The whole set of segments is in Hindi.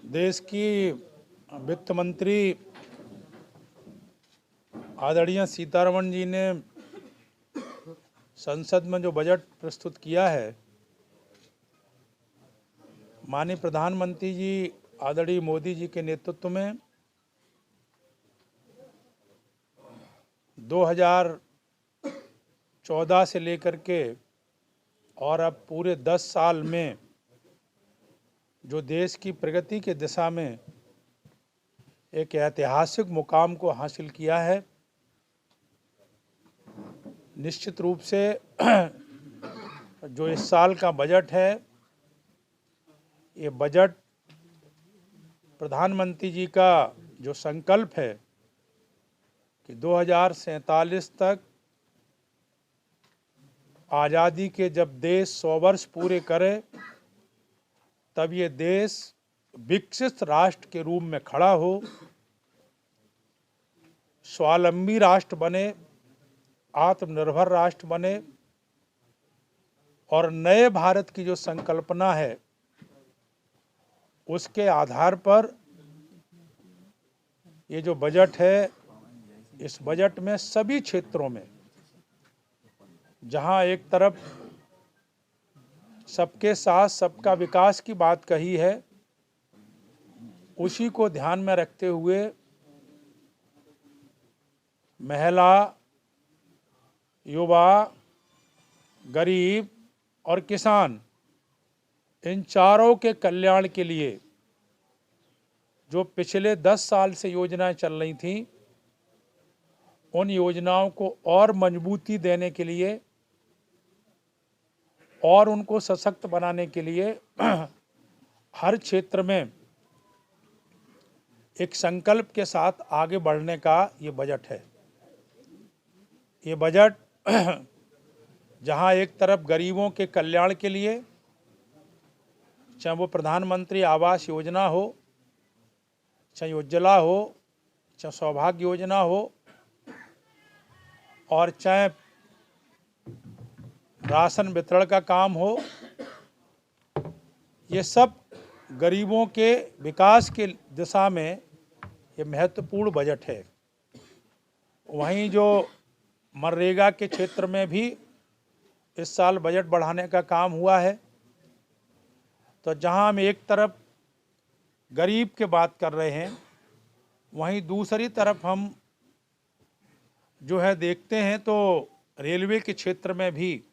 देश की वित्त मंत्री आदरणीय सीतारमण जी ने संसद में जो बजट प्रस्तुत किया है, माननीय प्रधानमंत्री जी आदरणीय मोदी जी के नेतृत्व में 2014 से लेकर के और अब पूरे 10 साल में जो देश की प्रगति के दिशा में एक ऐतिहासिक मुकाम को हासिल किया है। निश्चित रूप से जो इस साल का बजट है, ये बजट प्रधानमंत्री जी का जो संकल्प है कि 2047 तक आज़ादी के जब देश 100 वर्ष पूरे करे, तब ये देश विकसित राष्ट्र के रूप में खड़ा हो, स्वावलंबी राष्ट्र बने, आत्मनिर्भर राष्ट्र बने और नए भारत की जो संकल्पना है उसके आधार पर ये जो बजट है, इस बजट में सभी क्षेत्रों में जहां एक तरफ सबके साथ सबका विकास की बात कही है, उसी को ध्यान में रखते हुए महिला, युवा, गरीब और किसान, इन चारों के कल्याण के लिए जो पिछले 10 साल से योजनाएं चल रही थीं, उन योजनाओं को और मजबूती देने के लिए और उनको सशक्त बनाने के लिए हर क्षेत्र में एक संकल्प के साथ आगे बढ़ने का ये बजट है। ये बजट जहां एक तरफ गरीबों के कल्याण के लिए, चाहे वो प्रधानमंत्री आवास योजना हो, चाहे उज्ज्वला हो, चाहे सौभाग्य योजना हो, और चाहे राशन वितरण का काम हो, ये सब गरीबों के विकास के दिशा में ये महत्वपूर्ण बजट है। वहीं जो मनरेगा के क्षेत्र में भी इस साल बजट बढ़ाने का काम हुआ है। तो जहां हम एक तरफ गरीब की बात कर रहे हैं, वहीं दूसरी तरफ हम जो है देखते हैं तो रेलवे के क्षेत्र में भी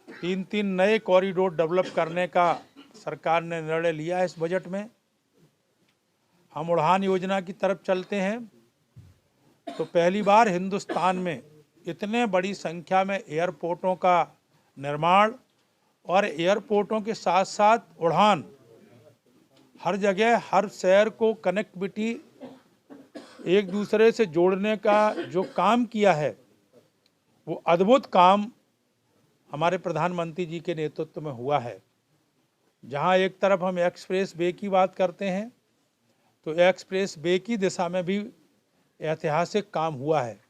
3 नए कॉरिडोर डेवलप करने का सरकार ने निर्णय लिया है। इस बजट में हम उड़ान योजना की तरफ चलते हैं तो पहली बार हिंदुस्तान में इतने बड़ी संख्या में एयरपोर्टों का निर्माण और एयरपोर्टों के साथ साथ उड़ान, हर जगह हर शहर को कनेक्टिविटी एक दूसरे से जोड़ने का जो काम किया है, वो अद्भुत काम हमारे प्रधानमंत्री जी के नेतृत्व में हुआ है। जहां एक तरफ हम एक्सप्रेस वे की बात करते हैं तो एक्सप्रेस वे की दिशा में भी ऐतिहासिक काम हुआ है।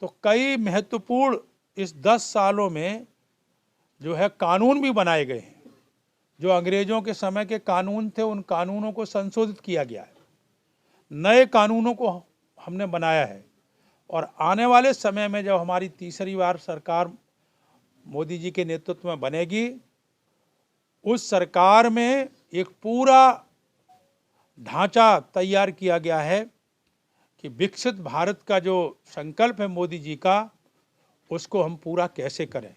तो कई महत्वपूर्ण इस 10 सालों में जो है कानून भी बनाए गए हैं। जो अंग्रेजों के समय के कानून थे, उन कानूनों को संशोधित किया गया है, नए कानूनों को हमने बनाया है। और आने वाले समय में जब हमारी तीसरी बार सरकार मोदी जी के नेतृत्व में बनेगी, उस सरकार में एक पूरा ढांचा तैयार किया गया है कि विकसित भारत का जो संकल्प है मोदी जी का, उसको हम पूरा कैसे करें।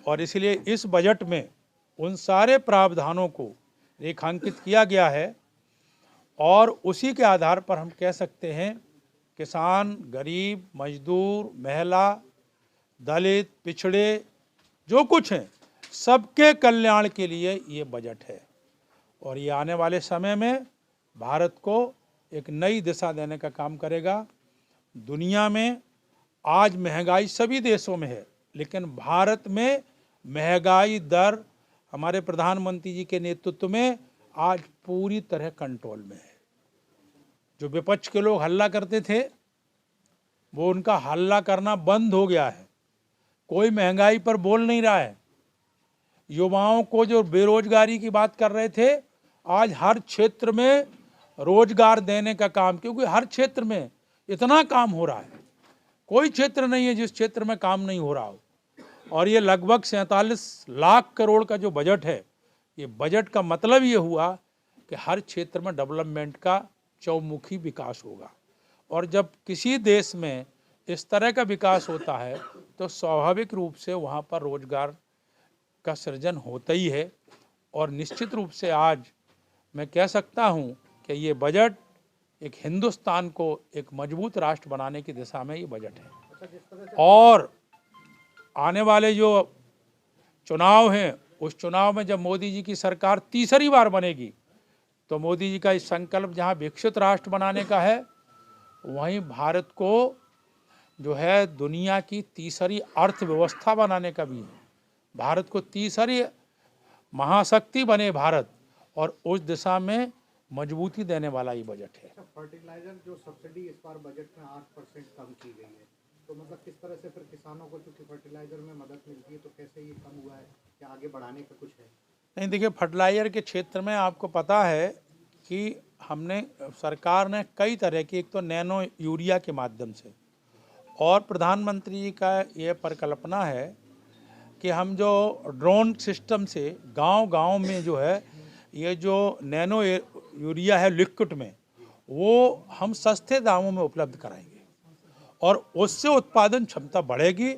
और इसलिए इस बजट में उन सारे प्रावधानों को रेखांकित किया गया है और उसी के आधार पर हम कह सकते हैं किसान, गरीब, मजदूर, महिला, दलित, पिछड़े, जो कुछ हैं, सबके कल्याण के लिए ये बजट है। और ये आने वाले समय में भारत को एक नई दिशा देने का काम करेगा। दुनिया में आज महंगाई सभी देशों में है, लेकिन भारत में महंगाई दर हमारे प्रधानमंत्री जी के नेतृत्व में आज पूरी तरह कंट्रोल में है। जो विपक्ष के लोग हल्ला करते थे, वो उनका हल्ला करना बंद हो गया है। कोई महंगाई पर बोल नहीं रहा है। युवाओं को जो बेरोजगारी की बात कर रहे थे, आज हर क्षेत्र में रोजगार देने का काम, क्योंकि हर क्षेत्र में इतना काम हो रहा है, कोई क्षेत्र नहीं है जिस क्षेत्र में काम नहीं हो रहा हो। और ये लगभग 47 लाख करोड़ का जो बजट है, ये बजट का मतलब ये हुआ कि हर क्षेत्र में डेवलपमेंट का चौमुखी विकास होगा। और जब किसी देश में इस तरह का विकास होता है तो स्वाभाविक रूप से वहाँ पर रोजगार का सृजन होता ही है। और निश्चित रूप से आज मैं कह सकता हूँ कि ये बजट एक हिंदुस्तान को एक मजबूत राष्ट्र बनाने की दिशा में ये बजट है। और आने वाले जो चुनाव हैं, उस चुनाव में जब मोदी जी की सरकार तीसरी बार बनेगी तो मोदी जी का इस संकल्प जहाँ विकसित राष्ट्र बनाने का है, वहीं भारत को जो है दुनिया की तीसरी अर्थव्यवस्था बनाने का भी है। भारत को तीसरी महाशक्ति बने भारत, और उस दिशा में मजबूती देने वाला ये बजट है। फर्टिलाइजर जो सब्सिडी इस बार बजट में 8% कम की गई है, तो मतलब किस तरह से फिर किसानों को, क्योंकि फर्टिलाइजर में मदद मिलती है, तो कैसे ये कम हुआ है या आगे बढ़ाने का कुछ है? नहीं, देखिए, फर्टिलाइजर के क्षेत्र में आपको पता है कि हमने, सरकार ने कई तरह की, एक तो नैनो यूरिया के माध्यम से, और प्रधानमंत्री जी का ये परिकल्पना है कि हम जो ड्रोन सिस्टम से गांव-गांव में जो है ये जो नैनो यूरिया है लिक्विड में, वो हम सस्ते दामों में उपलब्ध कराएंगे और उससे उत्पादन क्षमता बढ़ेगी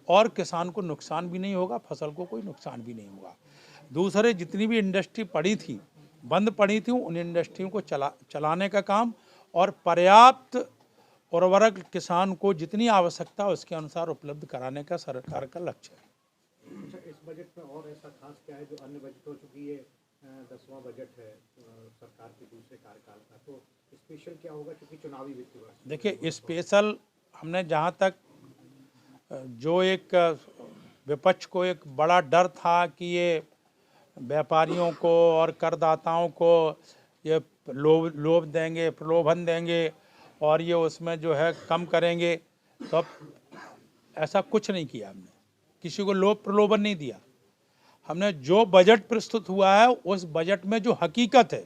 और किसान को नुकसान भी नहीं होगा, फसल को कोई नुकसान भी नहीं होगा। दूसरे जितनी भी इंडस्ट्री पड़ी थी, बंद पड़ी थी, उन इंडस्ट्रियों को चलाने का काम और पर्याप्त उर्वरक किसान को जितनी आवश्यकता है उसके अनुसार उपलब्ध कराने का सरकार का लक्ष्य है। अच्छा, इस बजट में और ऐसा खास क्या है जो अन्य बजटों, चूंकि ये 10वां बजट है सरकार के दूसरे कार्यकाल का, तो स्पेशल क्या होगा क्योंकि चुनावी वित्तीय वर्ष? देखिए, स्पेशल हमने जहाँ तक जो एक विपक्ष को एक बड़ा डर था कि ये व्यापारियों को और करदाताओं को ये लोभ देंगे, प्रलोभन देंगे और ये उसमें जो है कम करेंगे, तो अब ऐसा कुछ नहीं किया हमने, किसी को लोभ प्रलोभन नहीं दिया। हमने जो बजट प्रस्तुत हुआ है उस बजट में जो हकीकत है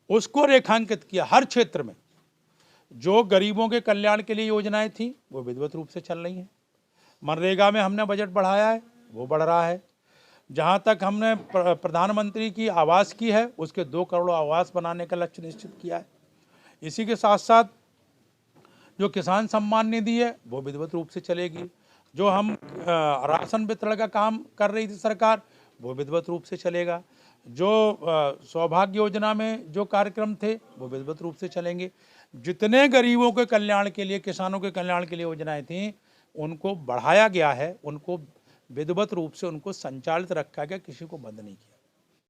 उसको रेखांकित किया। हर क्षेत्र में जो गरीबों के कल्याण के लिए योजनाएं थी वो विधिवत रूप से चल रही हैं। मनरेगा में हमने बजट बढ़ाया है, वो बढ़ रहा है। जहाँ तक हमने प्रधानमंत्री की आवास की है, उसके 2 करोड़ आवास बनाने का लक्ष्य निश्चित किया है। इसी के साथ साथ जो किसान सम्मान निधि है वो विधिवत रूप से चलेगी। जो हम राशन वितरण का काम कर रही थी सरकार, वो विधिवत रूप से चलेगा। जो सौभाग्य योजना में जो कार्यक्रम थे वो विधिवत रूप से चलेंगे। जितने गरीबों के कल्याण के लिए, किसानों के कल्याण के लिए योजनाएं थीं, उनको बढ़ाया गया है, उनको विधिवत रूप से उनको संचालित रखा गया, किसी को बंद नहीं किया।